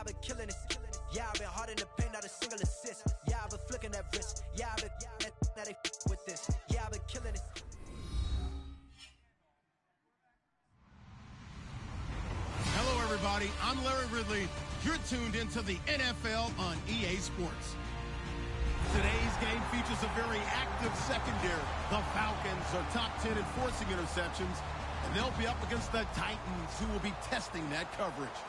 I've been killing it. Yeah, I've been hard in the paint, not a single assist. Yeah, I've been flicking that wrist. Yeah, I've been now they with this. Yeah, I've been killing it. Hello, everybody. I'm Larry Ridley. You're tuned into the NFL on EA Sports. Today's game features a very active secondary. The Falcons are top 10 in forcing interceptions, and they'll be up against the Titans, who will be testing that coverage.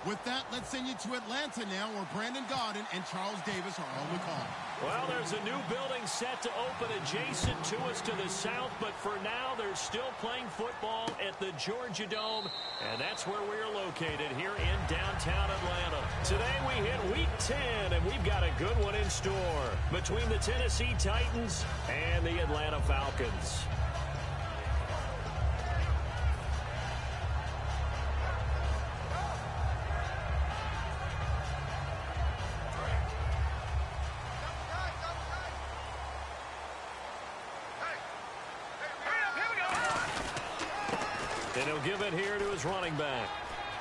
With that, let's send you to Atlanta now, where Brandon Gaudin and Charles Davis are on the call. Well, there's a new building set to open adjacent to us to the south, but for now, they're still playing football at the Georgia Dome, and that's where we're located here in downtown Atlanta. Today, we hit Week 10, and we've got a good one in store between the Tennessee Titans and the Atlanta Falcons. And he'll give it here to his running back.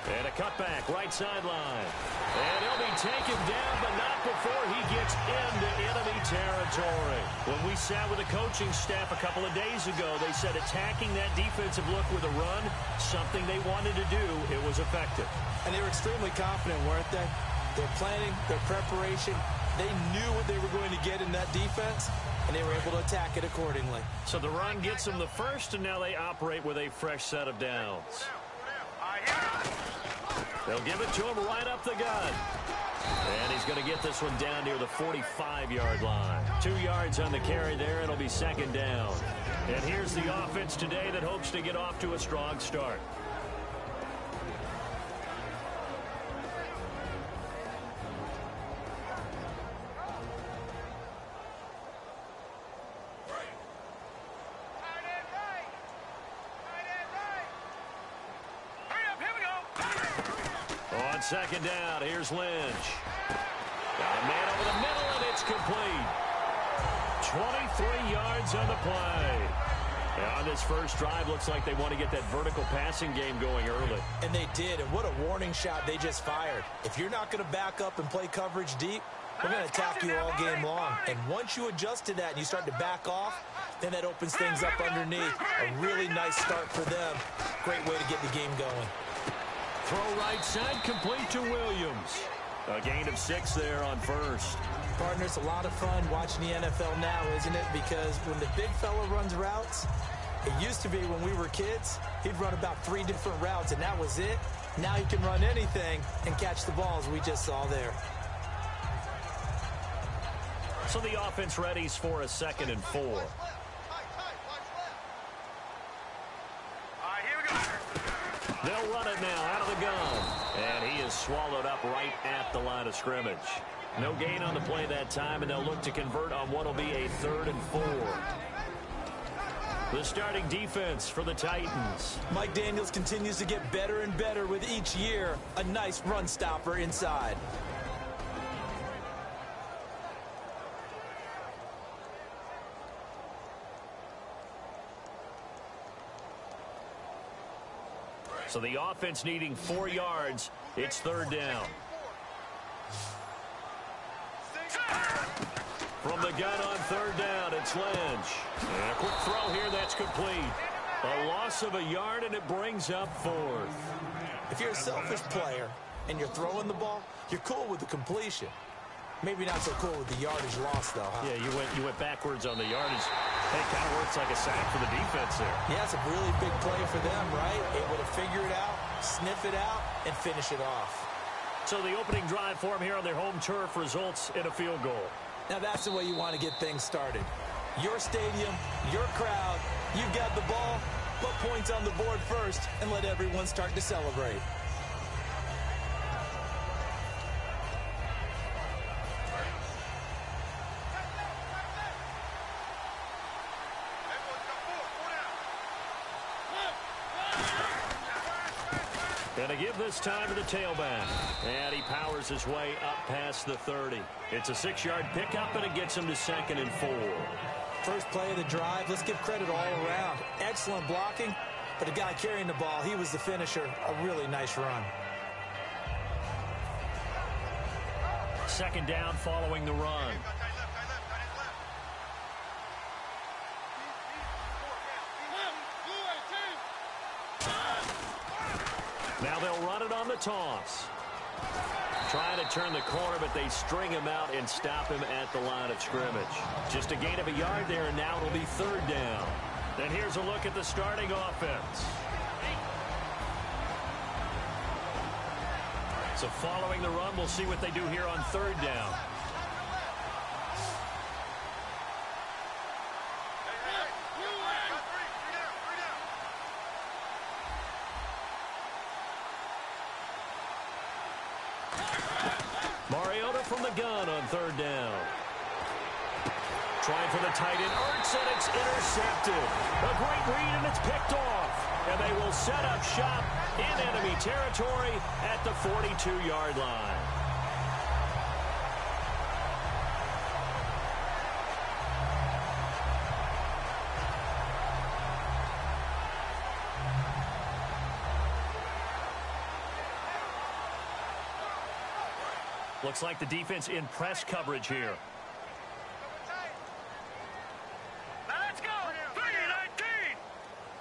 And a cutback, right sideline. And he'll be taken down, but not before he gets into enemy territory. When we sat with the coaching staff a couple of days ago, they said attacking that defensive look with a run, something they wanted to do, it was effective. And they were extremely confident, weren't they? Their planning, their preparation, they knew what they were going to get in that defense, and they were able to attack it accordingly. So the run gets them the first, and now they operate with a fresh set of downs. They'll give it to him right up the gut. And he's going to get this one down near the 45-yard line. 2 yards on the carry there. It'll be second down. And here's the offense today that hopes to get off to a strong start. On second down, here's Lynch. Got a man over the middle, and it's complete. 23 yards on the play. And on this first drive, looks like they want to get that vertical passing game going early. And they did, and what a warning shot they just fired. If you're not going to back up and play coverage deep, we're going to attack you all game long. And once you adjust to that and you start to back off, then that opens things up underneath. A really nice start for them. Great way to get the game going. Throw right side, complete to Williams. A gain of 6 there on first. Partner, it's a lot of fun watching the NFL now, isn't it? Because when the big fella runs routes, it used to be when we were kids, he'd run about 3 different routes, and that was it. Now he can run anything and catch the balls we just saw there. So the offense readies for a 2nd and 4. They'll run it now out of the gun. And he is swallowed up right at the line of scrimmage. No gain on the play that time, and they'll look to convert on what will be a 3rd and 4. The starting defense for the Titans. Mike Daniels continues to get better and better with each year. A nice run stopper inside. So the offense needing 4 yards. It's 3rd down. From the gun on 3rd down, it's Lynch. And a quick throw here, that's complete. A loss of a yard, and it brings up 4th. If you're a selfish player and you're throwing the ball, you're cool with the completion. Maybe not so cool with the yardage loss, though, huh? Yeah, you went backwards on the yardage. Hey, kind of works like a sack for the defense there. Yeah, it's a really big play for them, right? Able to figure it out, sniff it out, and finish it off. So the opening drive for them here on their home turf results in a field goal. Now that's the way you want to get things started. Your stadium, your crowd, you've got the ball, put points on the board first, and let everyone start to celebrate. And to give this time to the tailback. And he powers his way up past the 30. It's a 6-yard pickup, and it gets him to 2nd and 4. First play of the drive, let's give credit all around. Excellent blocking, but the guy carrying the ball, he was the finisher. A really nice run. second down following the run. Now they'll run it on the toss. Trying to turn the corner, but they string him out and stop him at the line of scrimmage. Just a gain of a yard there, and now it'll be third down. And here's a look at the starting offense. So following the run, we'll see what they do here on third down. Mariota from the gun on third down. Trying for the tight end. Ertz, and it's intercepted. A great read, and it's picked off. And they will set up shop in enemy territory at the 42-yard line. Looks like the defense in press coverage here. Let's go. 3-19.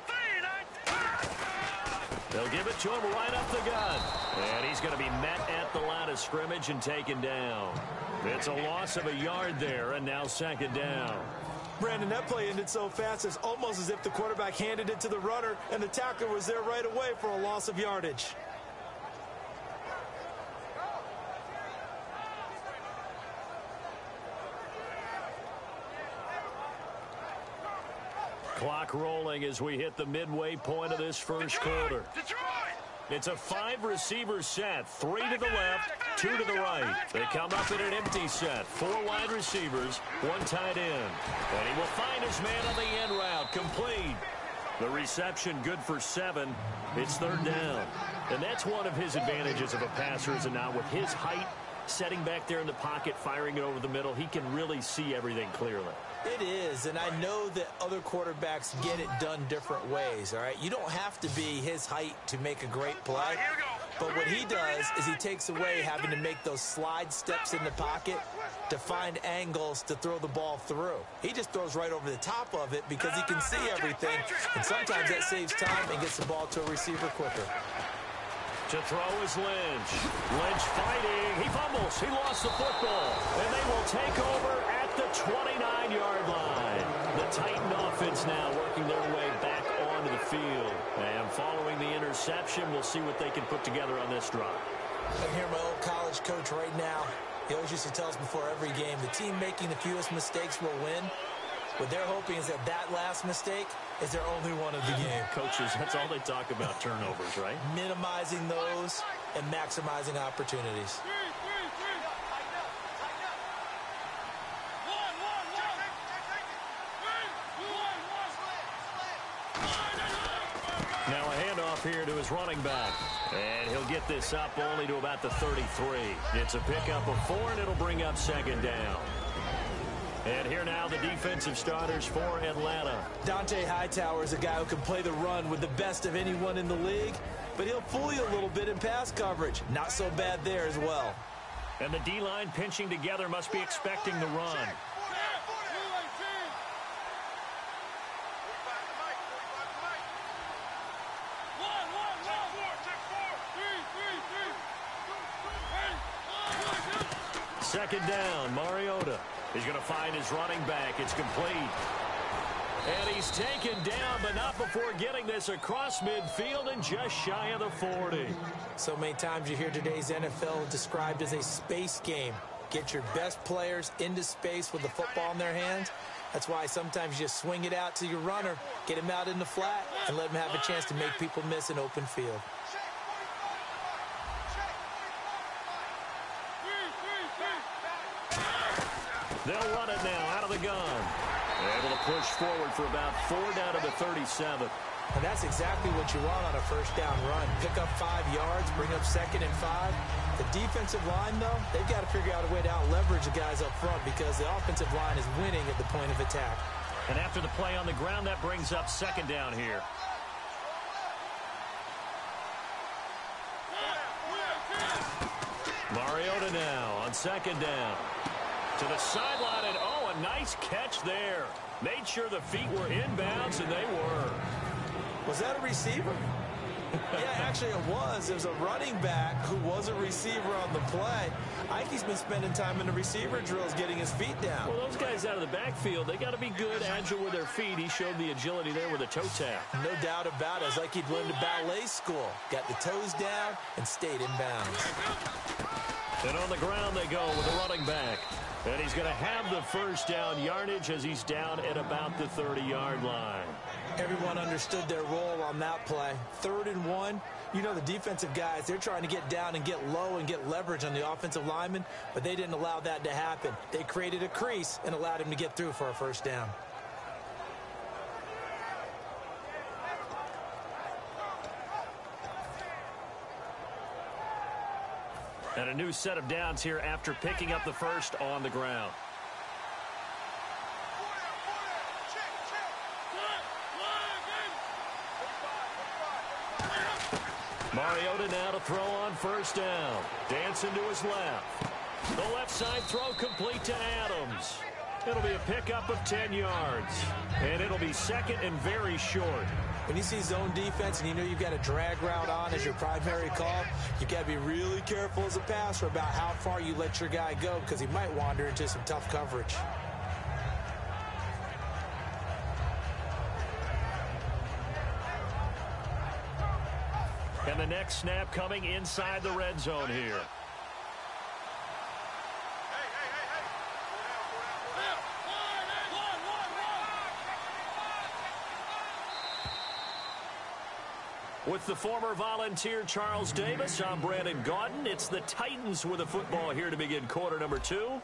3-19. They'll give it to him right up the gut. And he's going to be met at the line of scrimmage and taken down. It's a loss of a yard there, and now second down. Brandon, that play ended so fast, it's almost as if the quarterback handed it to the runner, and the tackler was there right away for a loss of yardage. Clock rolling as we hit the midway point of this first quarter. It's a 5-receiver set, 3 to the left, 2 to the right. They come up in an empty set, 4 wide receivers, 1 tight end. And he will find his man on the end route, complete. The reception good for 7. It's third down. And that's one of his advantages of a passer, is it not? With his height, setting back there in the pocket, firing it over the middle, he can really see everything clearly. It is, and I know that other quarterbacks get it done different ways, all right? You don't have to be his height to make a great play, but what he does is he takes away having to make those slide steps in the pocket to find angles to throw the ball through. He just throws right over the top of it because he can see everything, and sometimes that saves time and gets the ball to a receiver quicker. To throw is Lynch. Lynch fighting. He fumbles. He lost the football. And they will take over at the 29-yard line. The Titan offense now working their way back onto the field. And following the interception, we'll see what they can put together on this drive. I hear my old college coach right now. He always used to tell us before every game, the team making the fewest mistakes will win. What they're hoping is that that last mistake is their only one of the game. Coaches, that's all they talk about, turnovers, right? Minimizing those and maximizing opportunities. Now a handoff here to his running back. And he'll get this up only to about the 33. It's a pickup of 4, and it'll bring up second down. And here now the defensive starters for Atlanta. Dante Hightower is a guy who can play the run with the best of anyone in the league, but he'll fool you a little bit in pass coverage. Not so bad there as well. And the D-line pinching together must be expecting the run. Second down, Mariota. He's going to find his running back. It's complete. And he's taken down, but not before getting this across midfield and just shy of the 40. So many times you hear today's NFL described as a space game. Get your best players into space with the football in their hands. That's why sometimes you just swing it out to your runner, get him out in the flat, and let him have a chance to make people miss an open field. They'll run it now out of the gun. Able to push forward for about 4 down to the 37. And that's exactly what you want on a first down run. Pick up 5 yards, bring up 2nd and 5. The defensive line, though, they've got to figure out a way to out-leverage the guys up front because the offensive line is winning at the point of attack. And after the play on the ground, that brings up second down here. Mariota now on On second down. To the sideline, and oh, a nice catch there. Made sure the feet were inbounds, and they were. Was that a receiver? Yeah, actually it was. It was a running back who was a receiver on the play. Ike's been spending time in the receiver drills getting his feet down. Well, those guys out of the backfield, they got to be good, agile with their feet. He showed the agility there with a toe tap. No doubt about it. It's like he'd learned at ballet school. Got the toes down and stayed in bounds. And on the ground they go with the running back. And he's going to have the first down yardage as he's down at about the 30-yard line. Everyone understood their role on that play. 3rd and 1. You know the defensive guys, they're trying to get down and get low and get leverage on the offensive lineman, but they didn't allow that to happen. They created a crease and allowed him to get through for a first down. And a new set of downs here after picking up the first on the ground. Mariota now to throw on first down. Dancing to his left. The left side throw complete to Adams. It'll be a pickup of 10 yards. And it'll be second and very short. When you see zone defense and you know you've got a drag route on as your primary call, you've got to be really careful as a passer about how far you let your guy go because he might wander into some tough coverage. And the next snap coming inside the red zone here. With the former Volunteer Charles Davis, I'm Brandon Gaudin. It's the Titans with the football here to begin quarter number 2.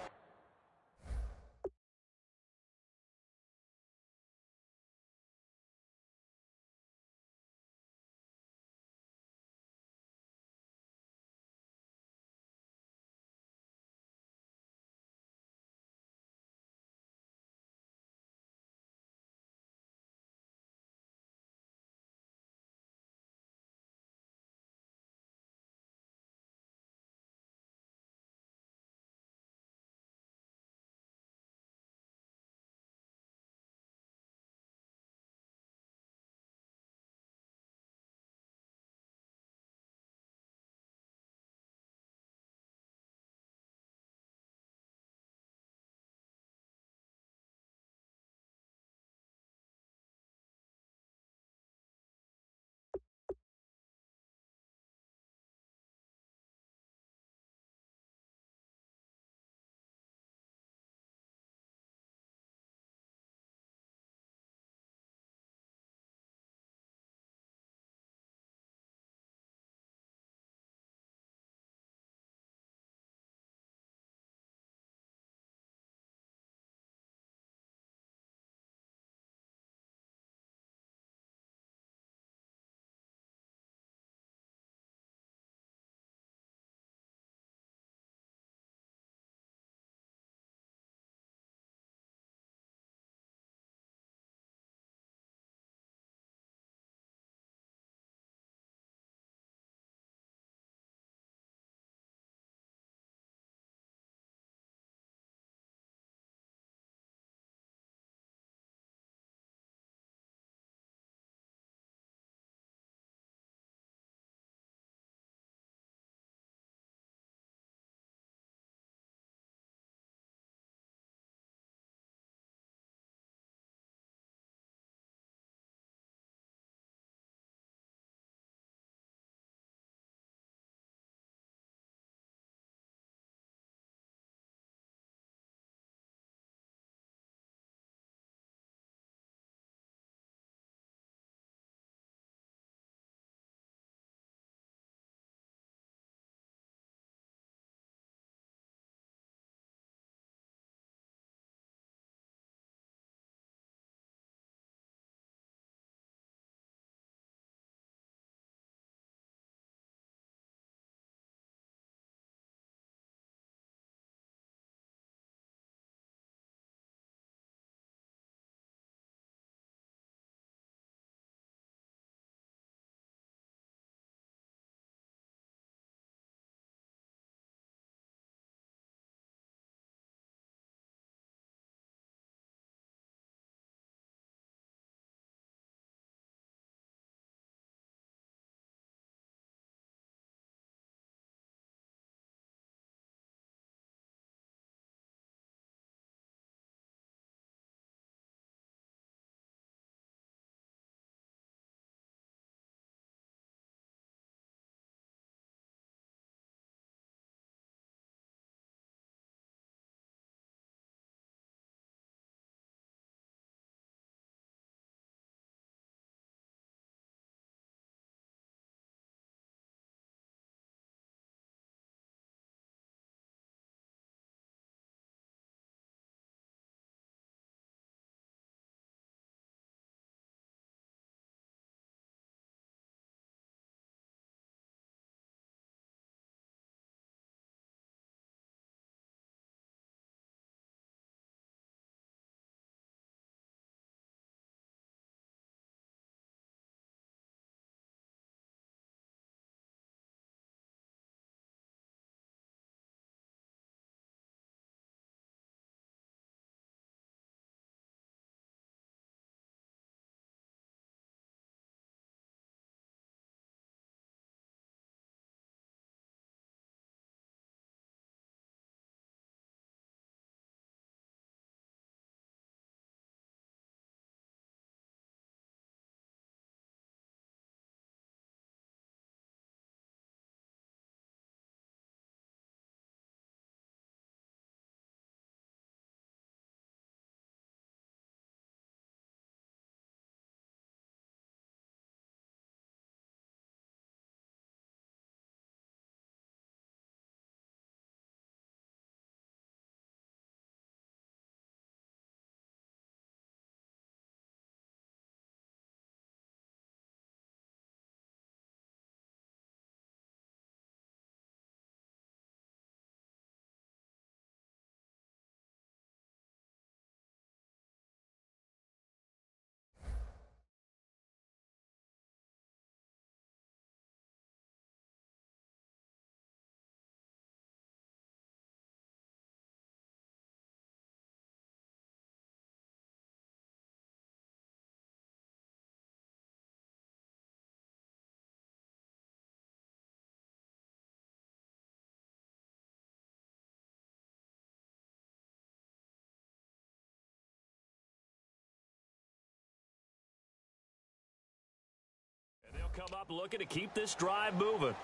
Come up looking to keep this drive moving.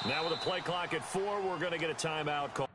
Now with a play clock at 4, we're going to get a timeout call.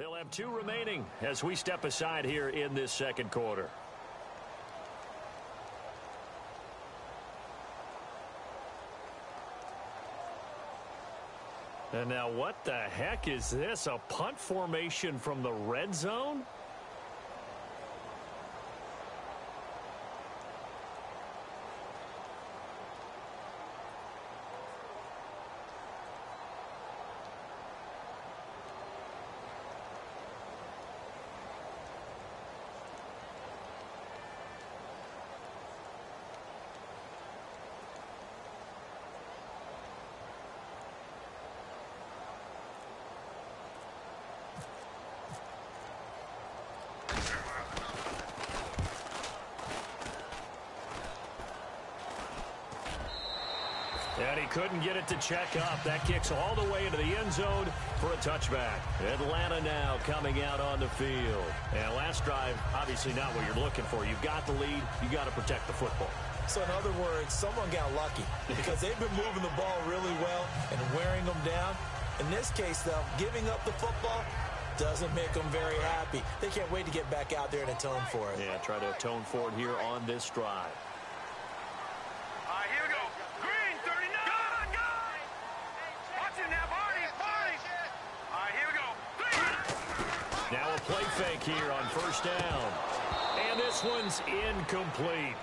They'll have 2 remaining as we step aside here in this second quarter. And now what the heck is this? A punt formation from the red zone? And he couldn't get it to check up. That kicks all the way into the end zone for a touchback. Atlanta now coming out on the field. And last drive, obviously not what you're looking for. You've got the lead. You've got to protect the football. So in other words, someone got lucky because they've been moving the ball really well and wearing them down. In this case, though, giving up the football doesn't make them very happy. They can't wait to get back out there and atone for it. Yeah, try to atone for it here on this drive. Here we go. Green, 39. Go! Watch it now, Barney. Here we go. Now a play fake here on first down. And this one's incomplete.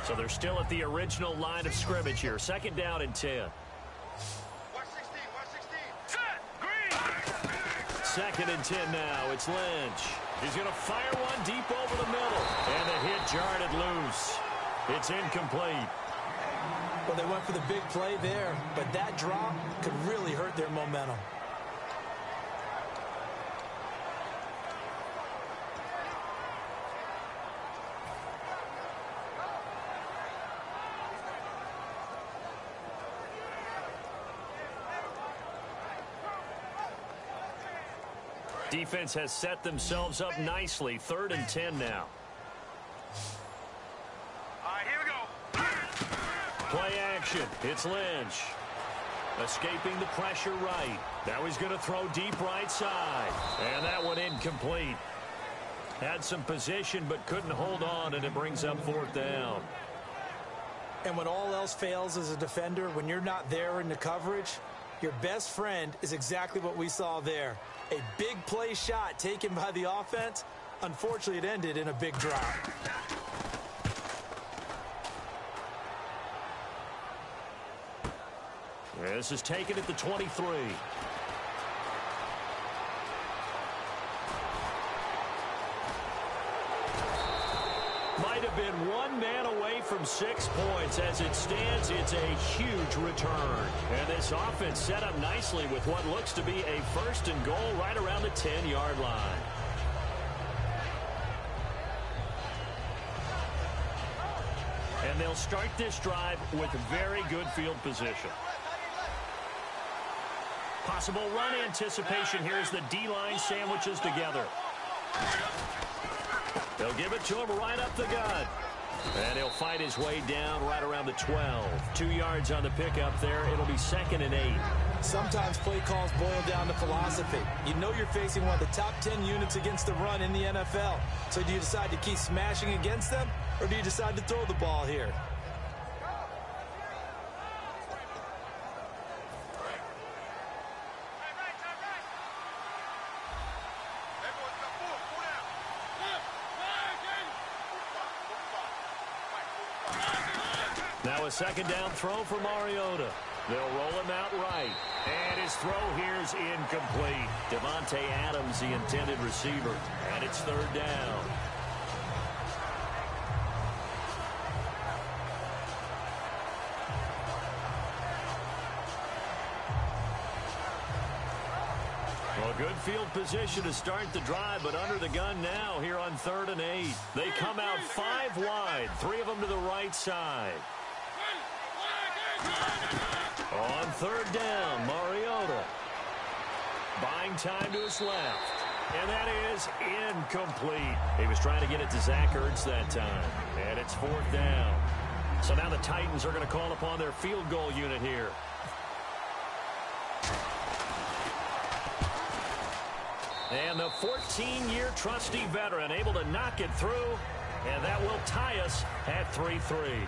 So they're still at the original line of scrimmage here. Second down and 10. Set. Green. Second and 10 now. It's Lynch. He's going to fire one deep over the middle. And the hit jarred it loose. It's incomplete. Well, they went for the big play there, but that drop could really hurt their momentum. Defense has set themselves up nicely. Third and 10 now. Here we go. Play action. It's Lynch. Escaping the pressure right. Now he's going to throw deep right side. And that one incomplete. Had some position but couldn't hold on, and it brings up fourth down. And when all else fails as a defender, when you're not there in the coverage, your best friend is exactly what we saw there. A big play shot taken by the offense. Unfortunately, it ended in a big drop. This is taken at the 23. Might have been one man away from 6 points. As it stands, it's a huge return. And this offense set up nicely with what looks to be a first and goal right around the 10-yard line. And they'll start this drive with very good field position. Possible run anticipation here as the D-line sandwiches together. They'll give it to him right up the gut. And he'll fight his way down right around the 12. 2 yards on the pickup there. It'll be 2nd and 8. Sometimes play calls boil down to philosophy. You know you're facing one of the top 10 units against the run in the NFL. So do you decide to keep smashing against them, or do you decide to throw the ball here? Now a second down throw for Mariota. They'll roll him out right. And his throw here's incomplete. Devontae Adams, the intended receiver. And it's third down. Well, good field position to start the drive, but under the gun now here on 3rd and 8. They come out 5 wide, 3 of them to the right side. On 3rd down, Mariota. Buying time to his left. And that is incomplete. He was trying to get it to Zach Ertz that time. And it's 4th down. So now the Titans are going to call upon their field goal unit here. And the 14-year trusty veteran able to knock it through. And that will tie us at 3-3.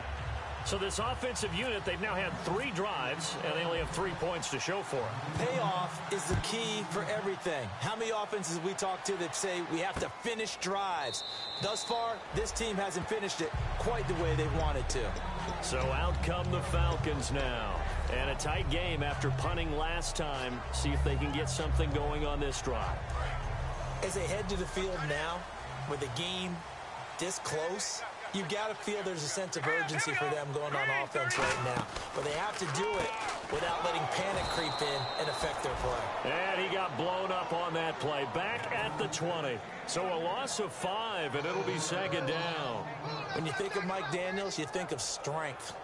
So this offensive unit, they've now had 3 drives, and they only have 3 points to show for it. Payoff is the key for everything. How many offenses have we talked to that say we have to finish drives? Thus far, this team hasn't finished it quite the way they wanted to. So out come the Falcons now. And a tight game after punting last time. See if they can get something going on this drive. As they head to the field now, with a game this close, you got to feel there's a sense of urgency for them going on offense right now. But they have to do it without letting panic creep in and affect their play. And he got blown up on that play. Back at the 20. So a loss of 5, and it'll be second down. When you think of Mike Daniels, you think of strength.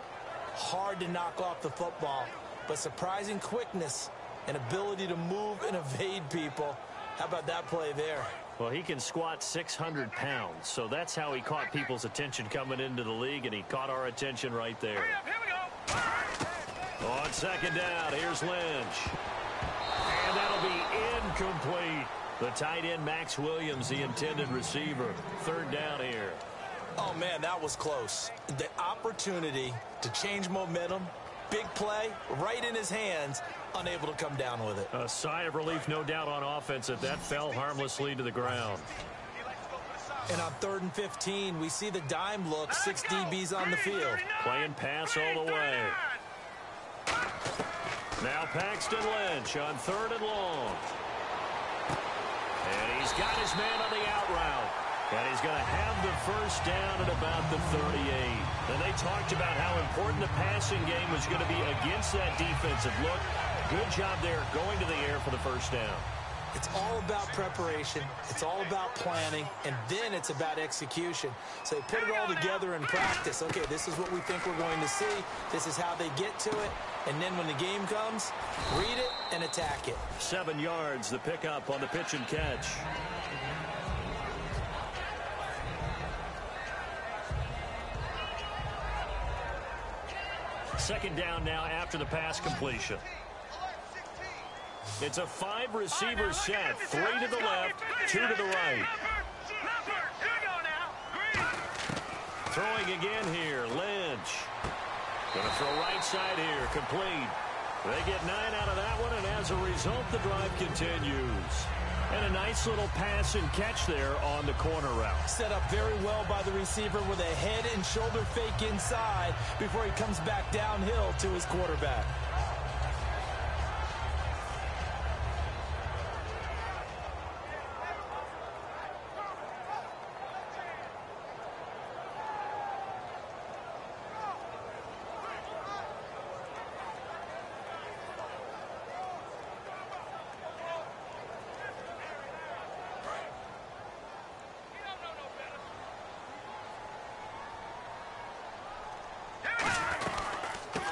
Hard to knock off the football, but surprising quickness and ability to move and evade people. How about that play there? Well, he can squat 600 pounds, so that's how he caught people's attention coming into the league, and he caught our attention right there. Here we go. On second down, here's Lynch. And that'll be incomplete. The tight end, Max Williams, the intended receiver. Third down here. Oh, man, that was close. The opportunity to change momentum, big play, right in his hands, unable to come down with it. A sigh of relief, no doubt, on offense that fell harmlessly to the ground. And on 3rd and 15, we see the dime look, 6 DBs on the field. Playing pass all the way. Now Paxton Lynch on 3rd and long. And he's got his man on the out route. And he's going to have the first down at about the 38. And they talked about how important the passing game was going to be against that defensive look. Good job there going to the air for the first down. It's all about preparation. It's all about planning. And then it's about execution. So they put it all together in practice. Okay, this is what we think we're going to see. This is how they get to it. And then when the game comes, read it and attack it. 7 yards, the pickup on the pitch and catch. Second down now after the pass completion. It's a 5-receiver set. 3 to the left, 2 to the right. Throwing again here, Lynch. Going to throw right side here, complete. They get 9 out of that one, and as a result, the drive continues. And a nice little pass and catch there on the corner route. Set up very well by the receiver with a head and shoulder fake inside before he comes back downhill to his quarterback.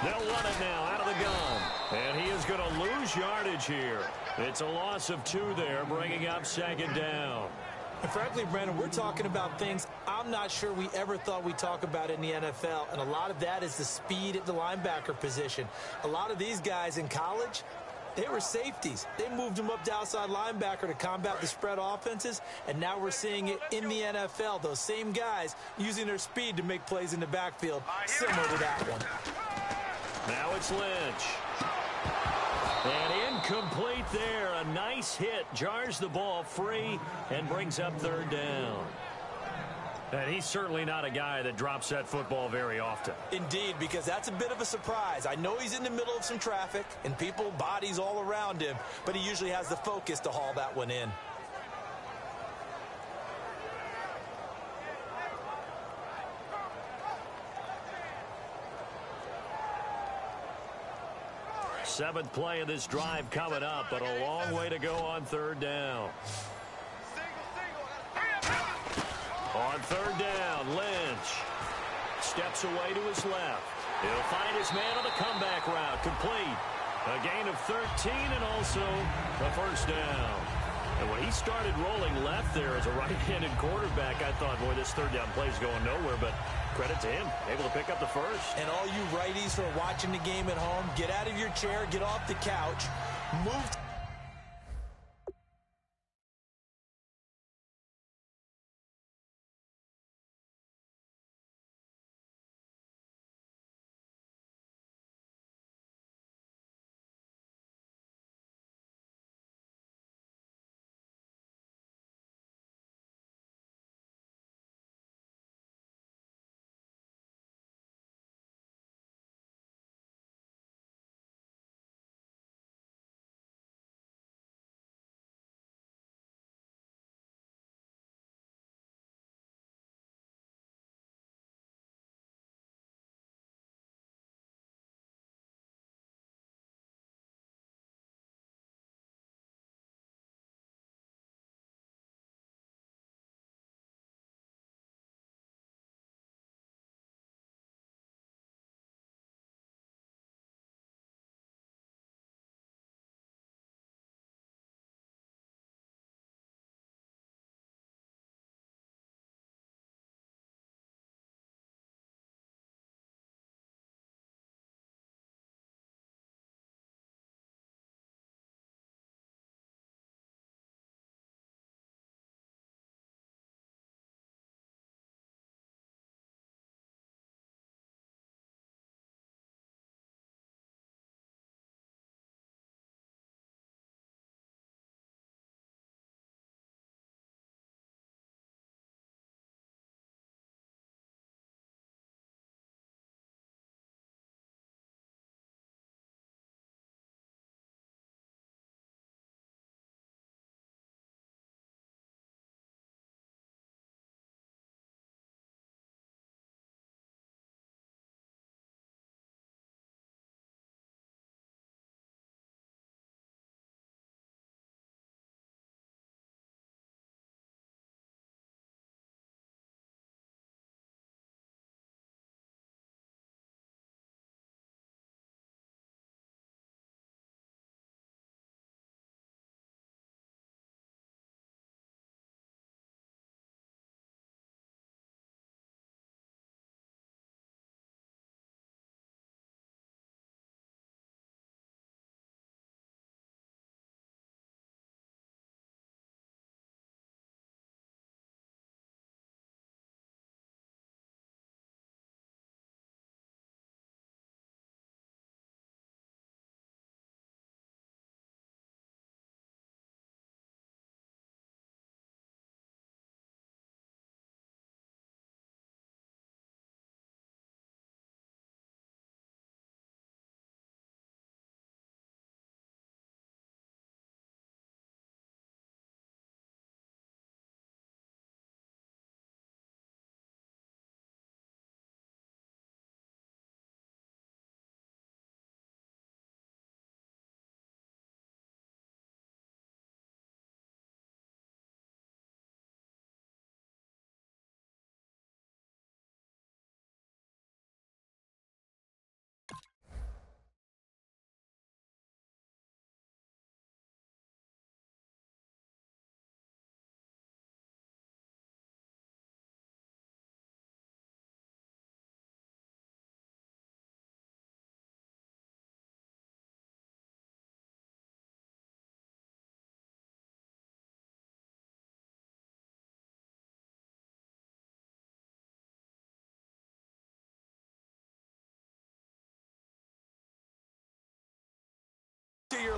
They'll run it now out of the gun. And he is going to lose yardage here. It's a loss of 2 there, bringing up second down. And frankly, Brandon, we're talking about things I'm not sure we ever thought we'd talk about in the NFL. And a lot of that is the speed at the linebacker position. A lot of these guys in college, they were safeties. They moved them up to outside linebacker to combat the spread offenses, and now we're seeing it in the NFL. Those same guys using their speed to make plays in the backfield, similar to that one. Now it's Lynch. And incomplete there. A nice hit. Jars the ball free and brings up third down. And he's certainly not a guy that drops that football very often. Indeed, because that's a bit of a surprise. I know he's in the middle of some traffic and people, bodies all around him, but he usually has the focus to haul that one in. Seventh play of this drive coming up, but a long way to go on third down. On third down, Lynch steps away to his left. He'll find his man on the comeback route, complete. A gain of 13 and also a first down. And when he started rolling left there as a right-handed quarterback, I thought, boy, this third down play is going nowhere, but credit to him, able to pick up the first. And all you righties who are watching the game at home, get out of your chair, get off the couch, move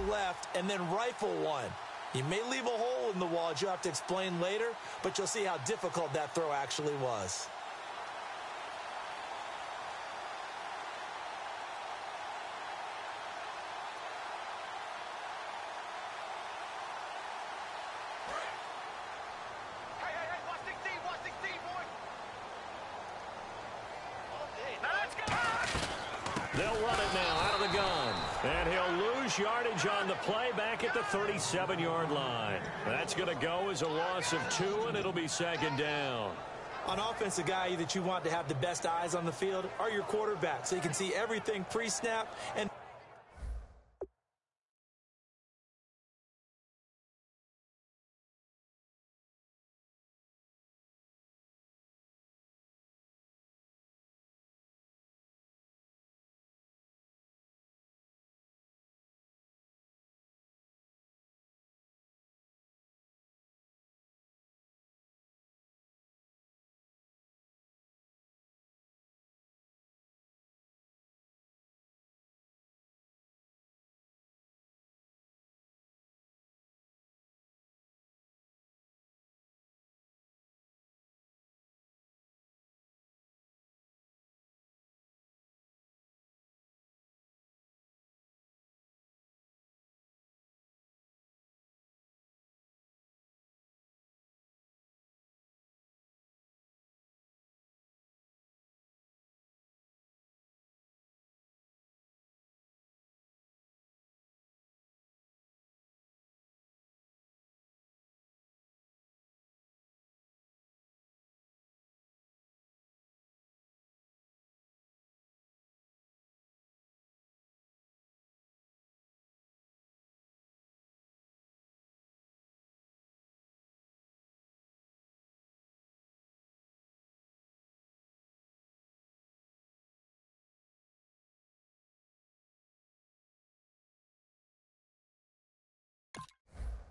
left and then rifle one. He may leave a hole in the wall, as you'll have to explain later, but you'll see how difficult that throw actually was. They'll run it now out of the gun. And he'll lose yardage on the play back at the 37-yard line. That's going to go as a loss of 2, and it'll be second down. On offense, the guy that you want to have the best eyes on the field are your quarterback, so you can see everything pre-snap and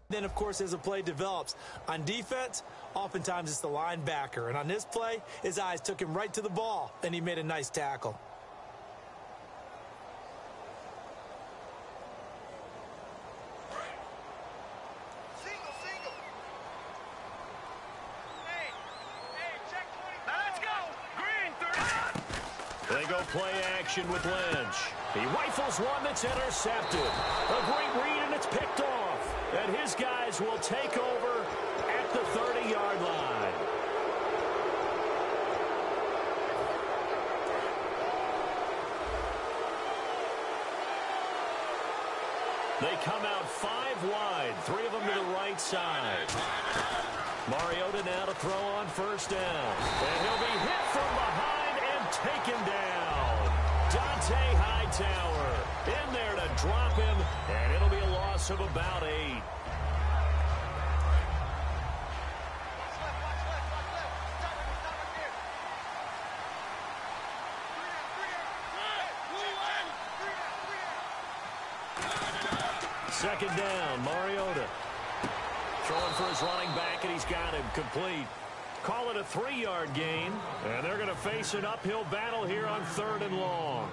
then, of course, as the play develops. On defense, oftentimes it's the linebacker. And on this play, his eyes took him right to the ball, and he made a nice tackle. They go play action with Lynch. He rifles one that's intercepted. A great read, and it's picked off. And his guys will take over at the 30-yard line. They come out 5 wide, 3 of them to the right side. Mariota now to throw on first down. And he'll be hit from behind and taken down. Dante Hightower in there to drop him, and it'll be a loss of about 8. Second down, Mariota. Throwing for his running back, and he's got him complete. Call it a 3-yard gain, and they're going to face an uphill battle here on 3rd and long.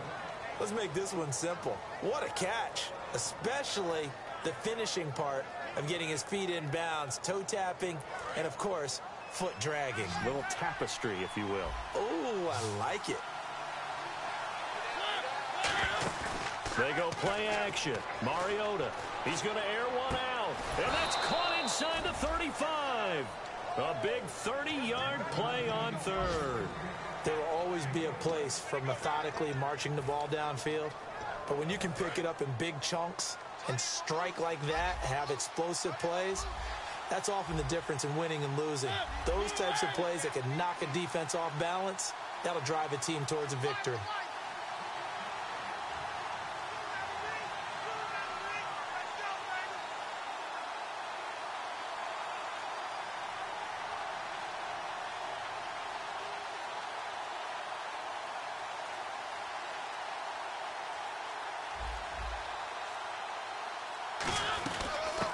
Let's make this one simple. What a catch, especially the finishing part of getting his feet in bounds, toe tapping, and, of course, foot dragging. Little tapestry, if you will. Oh, I like it. They go play action. Mariota. He's going to air one out. And that's caught inside the 35. A big 30-yard play on 3rd. There will always be a place for methodically marching the ball downfield. But when you can pick it up in big chunks and strike like that, have explosive plays, that's often the difference in winning and losing. Those types of plays that can knock a defense off balance, that'll drive a team towards a victory.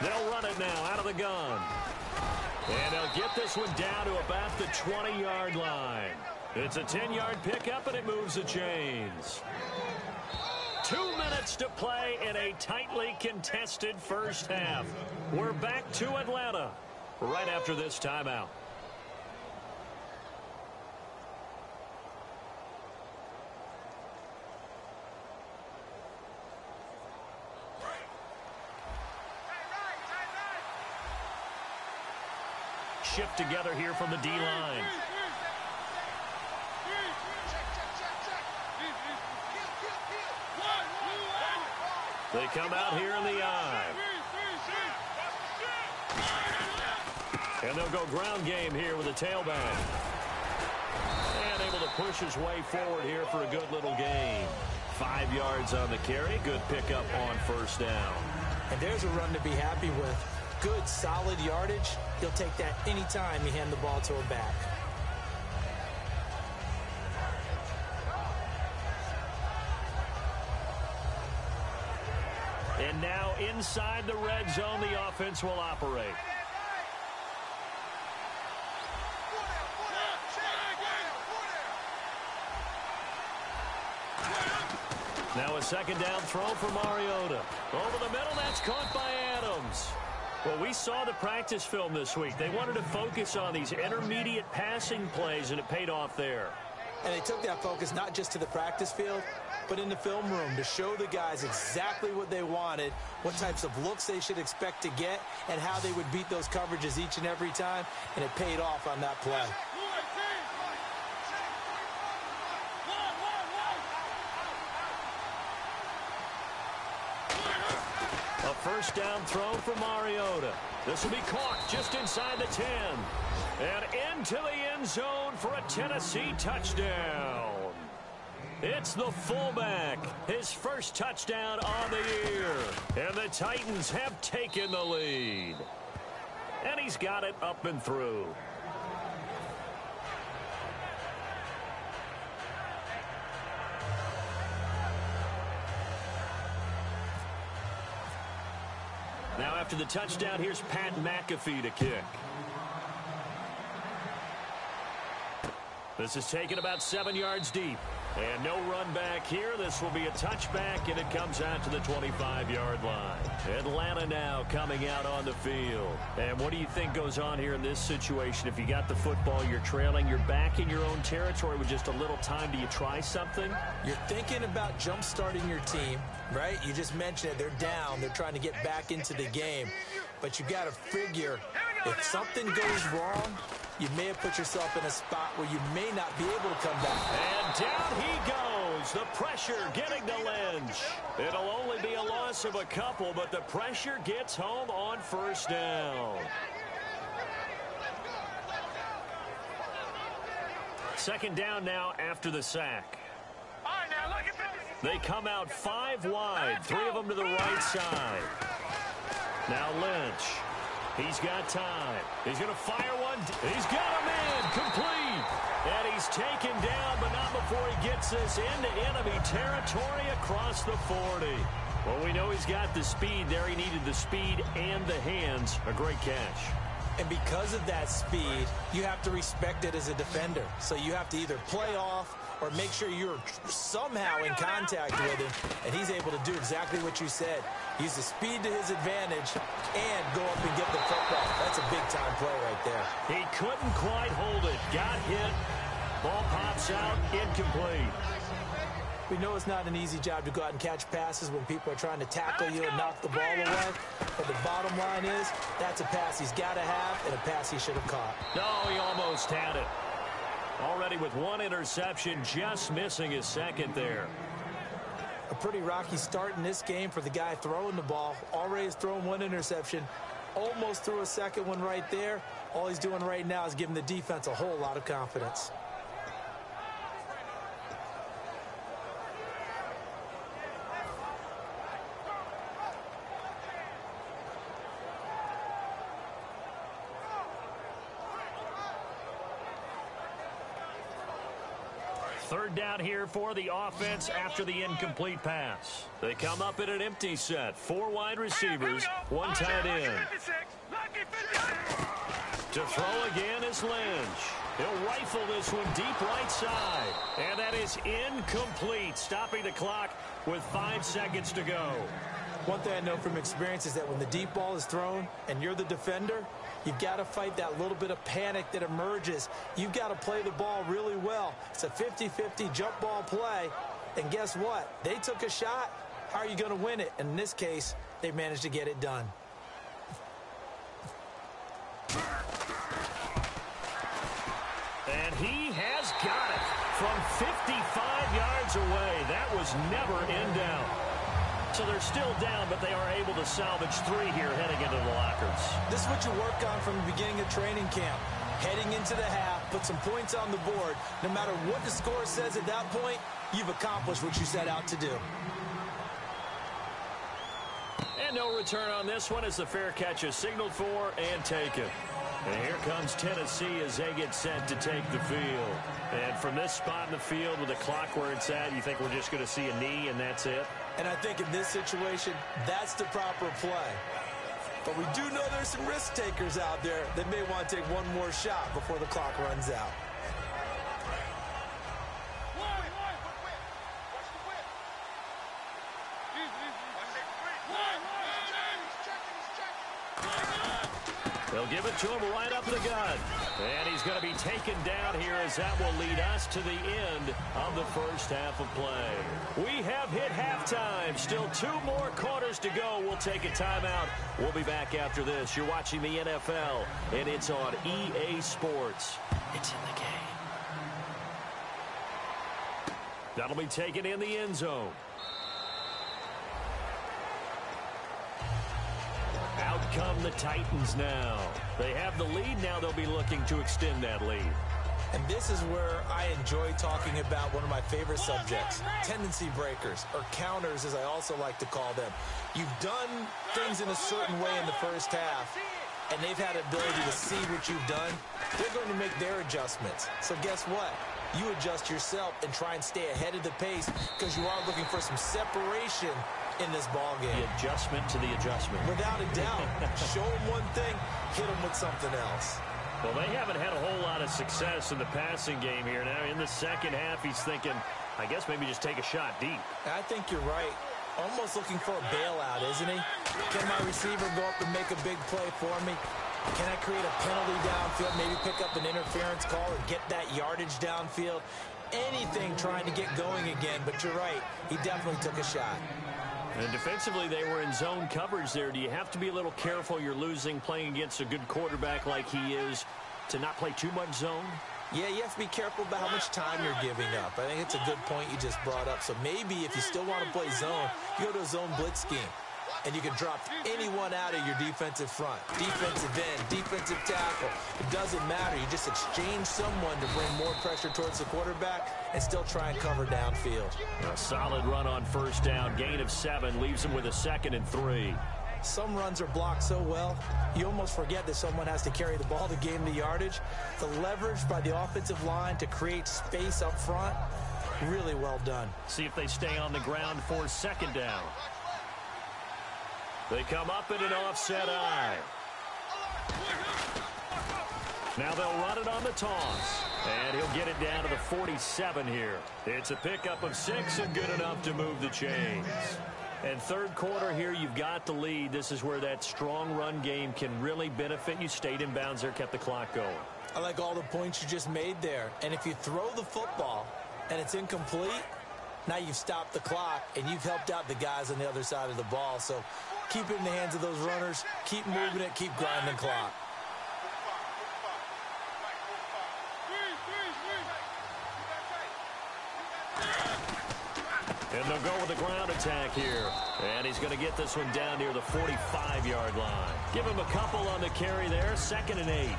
They'll run it now out of the gun. And they'll get this one down to about the 20-yard line. It's a 10-yard pickup, and it moves the chains. 2 minutes to play in a tightly contested first half. We're back to Atlanta right after this timeout. Shift together here from the D-line. They come out here in the eye. And they'll go ground game here with a tailback. And able to push his way forward here for a good little gain. 5 yards on the carry. Good pickup on first down. And there's a run to be happy with. Good, solid yardage. He'll take that anytime you hand the ball to a back. And now inside the red zone, the offense will operate. Now a second down throw for Mariota. Over the middle, that's caught by Adams. Well, we saw the practice film this week. They wanted to focus on these intermediate passing plays, and it paid off there. And they took that focus not just to the practice field, but in the film room to show the guys exactly what they wanted, what types of looks they should expect to get, and how they would beat those coverages each and every time, and it paid off on that play. A first down throw for Mariota. This will be caught just inside the 10. And into the end zone for a Tennessee touchdown. It's the fullback. His first touchdown on the year. And the Titans have taken the lead. And he's got it up and through. Now after the touchdown, here's Pat McAfee to kick. This is taken about 7 yards deep. And no run back here. This will be a touchback, and it comes out to the 25-yard line. Atlanta now coming out on the field. And what do you think goes on here in this situation? If you got the football, you're trailing, you're back in your own territory with just a little time. Do you try something? You're thinking about jump-starting your team, right? You just mentioned it. They're down. They're trying to get back into the game. But you got to figure if something goes wrong, you may have put yourself in a spot where you may not be able to come back. And down he goes. The pressure getting to Lynch. It'll only be a loss of a couple, but the pressure gets home on first down. Second down now after the sack. All right, now look at this. They come out 5 wide, 3 of them to the right side. Now Lynch. He's got time. He's going to fire one. He's got a man complete. And he's taken down, but not before he gets us into enemy territory across the 40. Well, we know he's got the speed there. He needed the speed and the hands. A great catch. And because of that speed, you have to respect it as a defender. So you have to either play off or make sure you're somehow in contact with him. And he's able to do exactly what you said. Use the speed to his advantage and go up and get the football. That's a big-time play right there. He couldn't quite hold it. Got hit. Ball pops out. Incomplete. We know it's not an easy job to go out and catch passes when people are trying to tackle you and knock the ball away. But the bottom line is, that's a pass he's got to have and a pass he should have caught. No, he almost had it. Already with 1 interception, just missing his second there. A pretty rocky start in this game for the guy throwing the ball. Already has thrown 1 interception. Almost threw a second one right there. All he's doing right now is giving the defense a whole lot of confidence. Third down here for the offense after the incomplete pass. They come up in an empty set. 4 wide receivers, 1 tight end. To throw again is Lynch. He'll rifle this one deep right side. And that is is incomplete, stopping the clock with 5 seconds to go. One thing I know from experience is that when the deep ball is thrown and you're the defender, you've got to fight that little bit of panic that emerges. You've got to play the ball really well. It's a 50-50 jump ball play. And guess what? They took a shot. How are you going to win it? And in this case, they managed to get it done. And he has got it from 55 yards away. That was never in doubt. So they're still down, but they are able to salvage 3 here heading into the lockers. This is what you work on from the beginning of training camp. Heading into the half, put some points on the board. No matter what the score says at that point, you've accomplished what you set out to do. And no return on this one as the fair catch is signaled for and taken. And here comes Tennessee as they get set to take the field. And from this spot in the field with the clock where it's at, you think we're just going to see a knee and that's it? And I think in this situation, that's the proper play. But we do know there's some risk takers out there that may want to take one more shot before the clock runs out. They'll give it to him right up the gut. And he's going to be taken down here as that will lead us to the end of the first half of play. We have hit halftime. Still 2 more quarters to go. We'll take a timeout. We'll be back after this. You're watching the NFL, and it's on EA Sports. It's in the game. That'll be taken in the end zone. Out come the Titans now. They have the lead. Now they'll be looking to extend that lead. And this is where I enjoy talking about one of my favorite subjects, tendency breakers, or counters as I also like to call them. You've done things in a certain way in the first half, and they've had the ability to see what you've done. They're going to make their adjustments. So guess what? You adjust yourself and try and stay ahead of the pace because you are looking for some separation in this ball game. The adjustment to the adjustment. Without a doubt. Show them one thing, hit them with something else. Well, they haven't had a whole lot of success in the passing game here. Now, in the second half, he's thinking, I guess maybe just take a shot deep. I think you're right. Almost looking for a bailout, isn't he? Can my receiver go up and make a big play for me? Can I create a penalty downfield, maybe pick up an interference call or get that yardage downfield? Anything trying to get going again, but you're right. He definitely took a shot. And defensively, they were in zone coverage there. Do you have to be a little careful? You're losing playing against a good quarterback like he is to not play too much zone? Yeah, you have to be careful about how much time you're giving up. I think it's a good point you just brought up. So maybe if you still want to play zone, you go to a zone blitz scheme. And you can drop anyone out of your defensive front. Defensive end, defensive tackle. It doesn't matter. You just exchange someone to bring more pressure towards the quarterback and still try and cover downfield. A solid run on first down. Gain of 7 leaves him with a 2nd and 3. Some runs are blocked so well, you almost forget that someone has to carry the ball to gain the yardage. The leverage by the offensive line to create space up front, really well done. See if they stay on the ground for 2nd down. They come up in an offset eye. Now they'll run it on the toss. And he'll get it down to the 47 here. It's a pickup of 6 and good enough to move the chains. And third quarter here, you've got the lead. This is where that strong run game can really benefit you. Stayed in bounds there, kept the clock going. I like all the points you just made there. And if you throw the football and it's incomplete, now you've stopped the clock and you've helped out the guys on the other side of the ball. So keep it in the hands of those runners. Keep moving it. Keep grinding the clock. And they'll go with the ground attack here. And he's going to get this one down near the 45-yard line. Give him a couple on the carry there. 2nd and 8.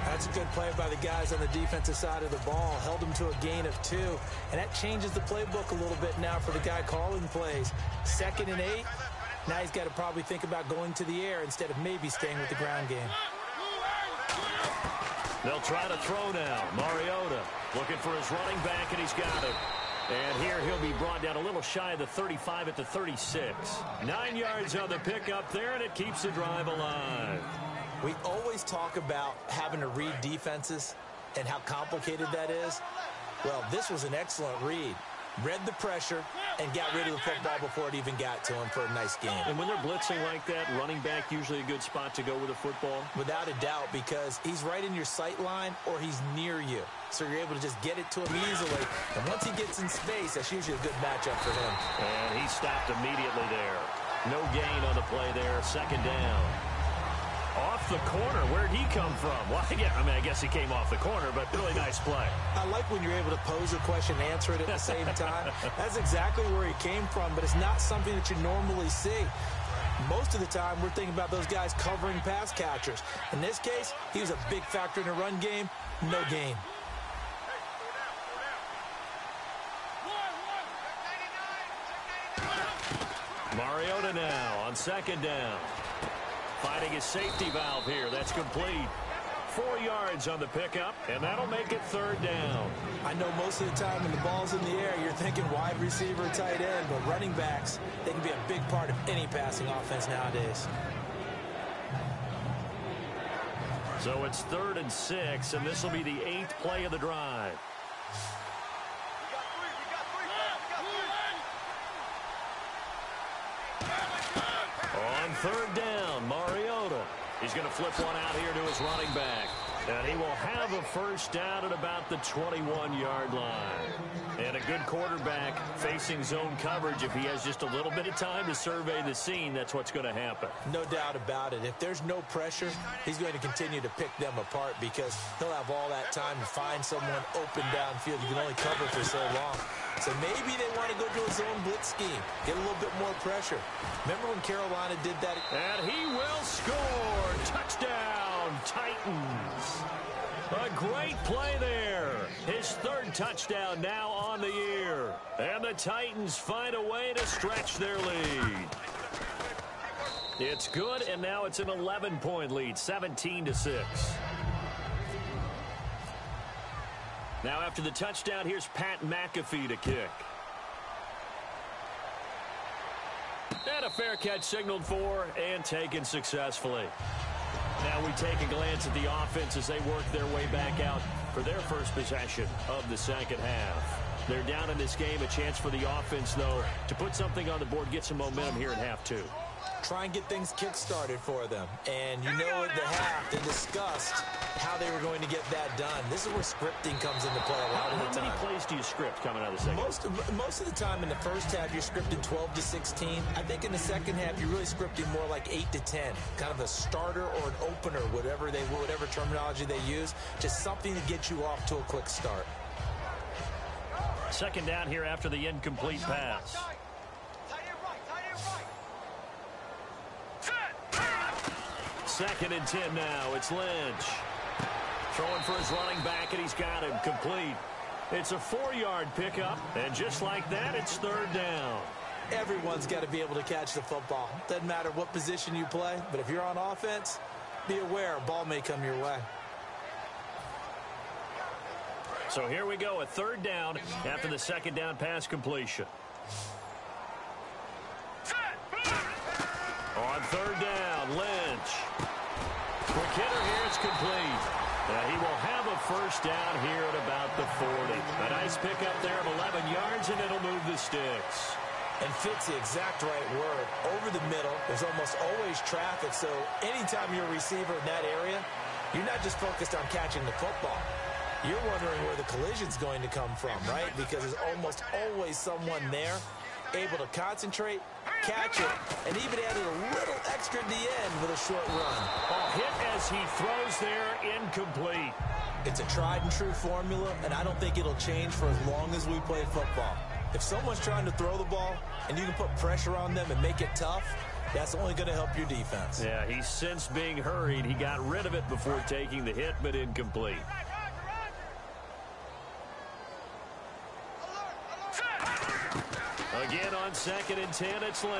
That's a good play by the guys on the defensive side of the ball. Held him to a gain of 2. And that changes the playbook a little bit now for the guy calling plays. 2nd and 8. Now he's got to probably think about going to the air instead of maybe staying with the ground game. They'll try to throw now. Mariota looking for his running back, and he's got it. And here he'll be brought down a little shy of the 35 at the 36. 9 yards on the pickup there, and it keeps the drive alive. We always talk about having to read defenses and how complicated that is. Well, this was an excellent read. Read the pressure and got rid of the football before it even got to him for a nice game. And when they're blitzing like that, running back usually a good spot to go with a football? Without a doubt, because he's right in your sight line or he's near you. So you're able to just get it to him easily. And once he gets in space, that's usually a good matchup for him. And he stopped immediately there. No gain on the play there. Second down. Off the corner. Where'd he come from? Well, yeah, I guess he came off the corner, but really nice play. I like when you're able to pose a question and answer it at the same time. That's exactly where he came from, but it's not something that you normally see. Most of the time, we're thinking about those guys covering pass catchers. In this case, he was a big factor in the run game. No gain. Mariota now on second down. Finding his safety valve here. That's complete. 4 yards on the pickup, and that'll make it third down. I know most of the time when the ball's in the air, you're thinking wide receiver, tight end, but running backs, they can be a big part of any passing offense nowadays. So it's 3rd and 6, and this will be the 8th play of the drive. On 3rd down, Mariota. He's going to flip one out here to his running back. And he will have a first down at about the 21-yard line. And a good quarterback facing zone coverage. If he has just a little bit of time to survey the scene, that's what's going to happen. No doubt about it. If there's no pressure, he's going to continue to pick them apart because he'll have all that time to find someone open downfield. You can only cover for so long. So maybe they want to go to a zone blitz scheme, get a little bit more pressure. Remember when Carolina did that? And he will score. Touchdown, Titans. A great play there. His 3rd touchdown now on the year. And the Titans find a way to stretch their lead. It's good, and now it's an 11-point lead, 17-6. Now after the touchdown, here's Pat McAfee to kick. And a fair catch signaled for and taken successfully. Now we take a glance at the offense as they work their way back out for their first possession of the second half. They're down in this game. A chance for the offense, though, to put something on the board, get some momentum here in half 2. Try and get things kick-started for them. And you know at the half, they discussed how they were going to get that done. This is where scripting comes into play a lot of the time. How many plays do you script coming out of the second? Most of the time in the first half, you're scripting 12 to 16. I think in the second half, you're really scripting more like 8 to 10. Kind of a starter or an opener, whatever terminology they use. Just something to get you off to a quick start. Second down here after the incomplete pass. Second and 10 now. It's Lynch. Throwing for his running back, and he's got him complete. It's a 4-yard pickup, and just like that, it's third down. Everyone's got to be able to catch the football. Doesn't matter what position you play, but if you're on offense, be aware a ball may come your way. So here we go, a third down after the second down pass completion. On third down, Lynch. Quick hitter here, it's complete. He will have a first down here at about the 40. A nice pickup there of 11 yards, and it'll move the sticks. And fits the exact right word. Over the middle, there's almost always traffic, so anytime you're a receiver in that area, you're not just focused on catching the football. You're wondering where the collision's going to come from, right? Because there's almost always someone there able to concentrate, catch it, and even added a little extra at the end with a short run. Hit as he throws there, incomplete. It's a tried and true formula, and I don't think it'll change for as long as we play football. If someone's trying to throw the ball and you can put pressure on them and make it tough, that's only going to help your defense. Yeah, he's since being hurried. He got rid of it before taking the hit, but incomplete. Again on second and 10, it's Lynch.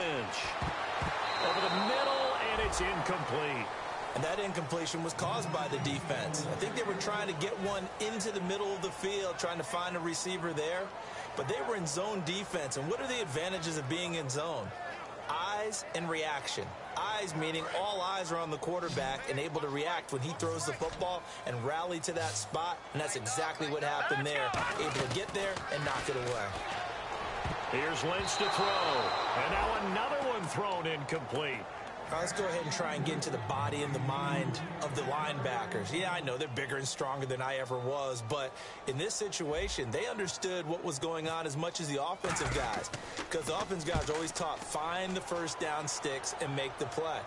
Over the middle, and it's incomplete. And that incompletion was caused by the defense. I think they were trying to get one into the middle of the field, trying to find a receiver there. But they were in zone defense. And what are the advantages of being in zone? Eyes and reaction. Eyes meaning all eyes are on the quarterback and able to react when he throws the football and rally to that spot, and that's exactly what happened there. Able to get there and knock it away. Here's Lynch to throw, and now another one thrown incomplete. Let's go ahead and try and get into the body and the mind of the linebackers. Yeah, I know they're bigger and stronger than I ever was, but in this situation, they understood what was going on as much as the offensive guys, because the offensive guys are always taught, find the first down sticks and make the play.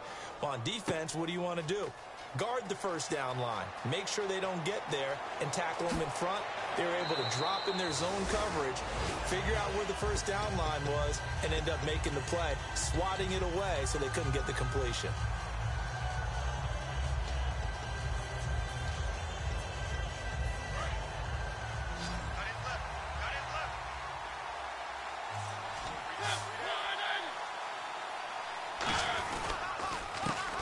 Well, on defense, what do you want to do? Guard the first down line. Make sure they don't get there and tackle them in front. They were able to drop in their zone coverage, figure out where the first down line was, and end up making the play, swatting it away so they couldn't get the completion.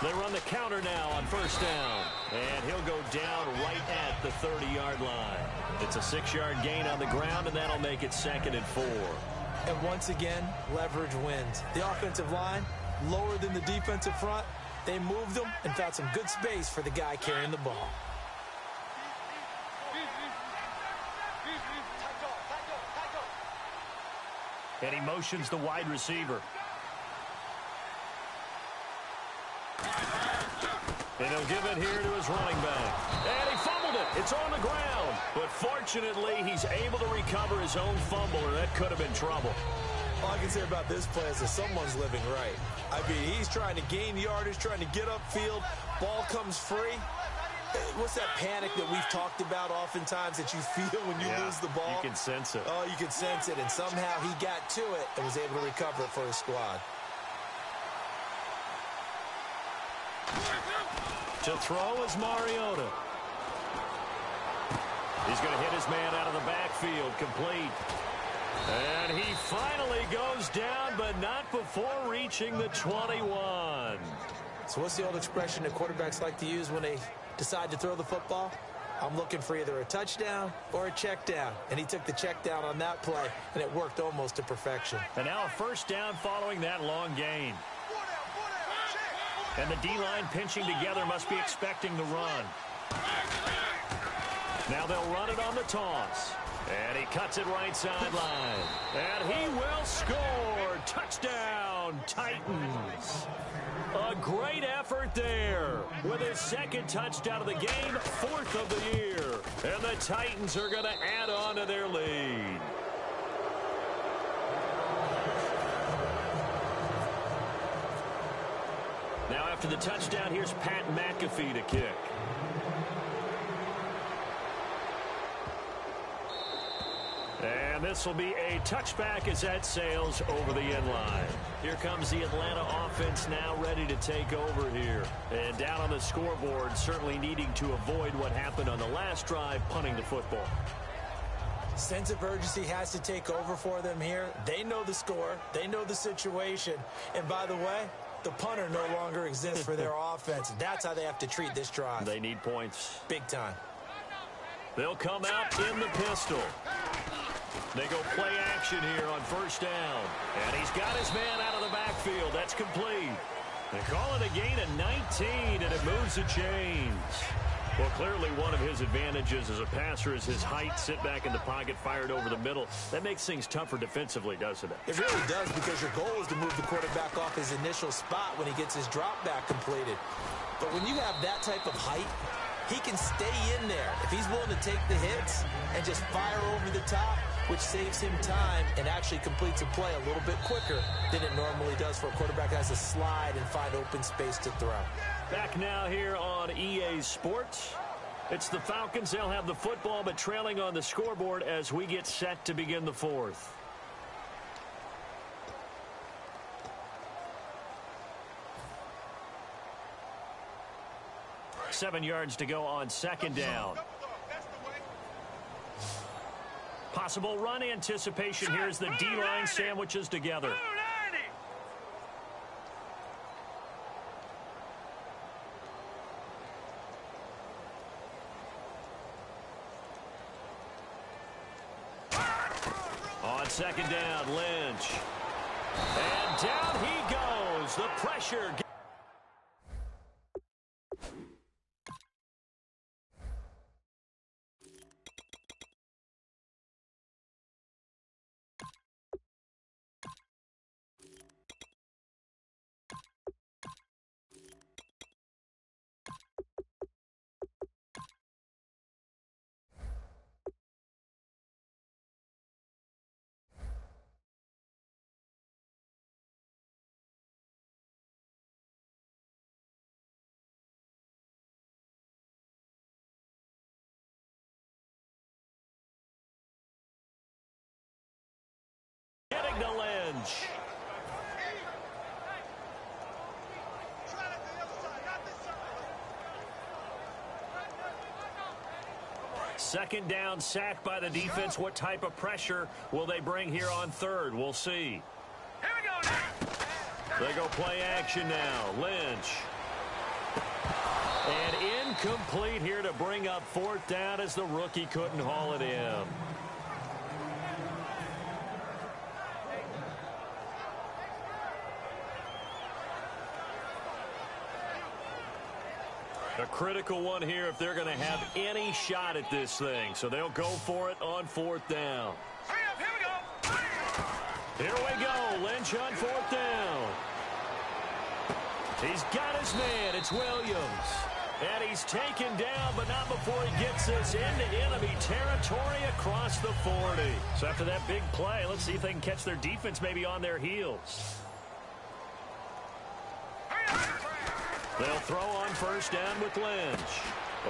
They run the counter now on first down. And he'll go down right at the 30-yard line. It's a 6-yard gain on the ground, and that'll make it 2nd and 4. And once again, leverage wins. The offensive line, lower than the defensive front. They moved them and found some good space for the guy carrying the ball. And he motions the wide receiver. And he'll give it here to his running back. And he fumbled it. It's on the ground. But fortunately, he's able to recover his own fumble, or that could have been trouble. All I can say about this play is that someone's living right. I mean, he's trying to gain yardage, trying to get upfield. Ball comes free. What's that panic that we've talked about oftentimes that you feel when you lose the ball? You can sense it. Oh, you can sense it. And somehow he got to it and was able to recover it for his squad. To throw is Mariota. He's going to hit his man out of the backfield, complete. And he finally goes down, but not before reaching the 21. So what's the old expression that quarterbacks like to use when they decide to throw the football? I'm looking for either a touchdown or a check down. And he took the check down on that play, and it worked almost to perfection. And now a first down following that long gain. And the D-line pinching together must be expecting the run. Now they'll run it on the toss. And he cuts it right sideline. And he will score. Touchdown, Titans. A great effort there with his 2nd touchdown of the game, 4th of the year. And the Titans are going to add on to their lead. Now after the touchdown, here's Pat McAfee to kick. And this will be a touchback as that sails over the end line. Here comes the Atlanta offense now ready to take over here. And down on the scoreboard, certainly needing to avoid what happened on the last drive, punting the football. Sense of urgency has to take over for them here. They know the score. They know the situation. And by the way, the punter no longer exists for their offense. That's how they have to treat this drive. They need points. Big time. They'll come out in the pistol. They go play action here on first down. And he's got his man out of the backfield. That's complete. They call it a gain of 19, and it moves the chains. Well, clearly one of his advantages as a passer is his height. Sit back in the pocket, fired over the middle. That makes things tougher defensively, doesn't it? It really does, because your goal is to move the quarterback off his initial spot when he gets his drop back completed. But when you have that type of height, he can stay in there. If he's willing to take the hits and just fire over the top, which saves him time and actually completes a play a little bit quicker than it normally does for a quarterback that has to slide and find open space to throw. Back now here on EA Sports. It's the Falcons. They'll have the football, but trailing on the scoreboard as we get set to begin the 4th. Seven yards to go on second down. Possible run anticipation. Here's the D-line sandwiches together. On second down, Lynch. And down he goes. The pressure. Lynch. Second down, sack by the defense. What type of pressure will they bring here on third? We'll see. Here we go now. They go play action now. Lynch. And incomplete here to bring up fourth down as the rookie couldn't haul it in. A critical one here if they're going to have any shot at this thing. So they'll go for it on fourth down. Hurry up, here we go. Here we go. Lynch on fourth down. He's got his man. It's Williams. And he's taken down, but not before he gets this into enemy territory across the 40. So after that big play, let's see if they can catch their defense maybe on their heels. They'll throw on first down with Lynch.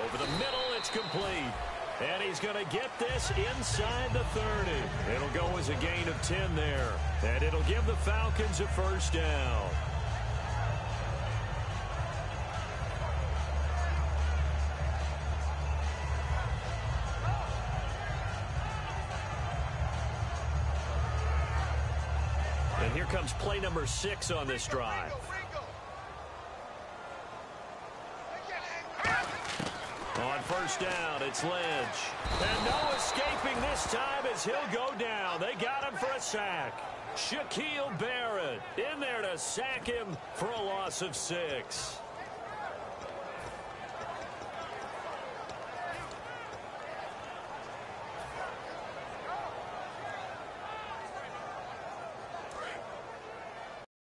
Over the middle, it's complete. And he's going to get this inside the 30. It'll go as a gain of 10 there. And it'll give the Falcons a first down. And here comes play number 6 on this drive. On first down, it's Lynch. And no escaping this time as he'll go down. They got him for a sack. Shaquille Barrett in there to sack him for a loss of 6.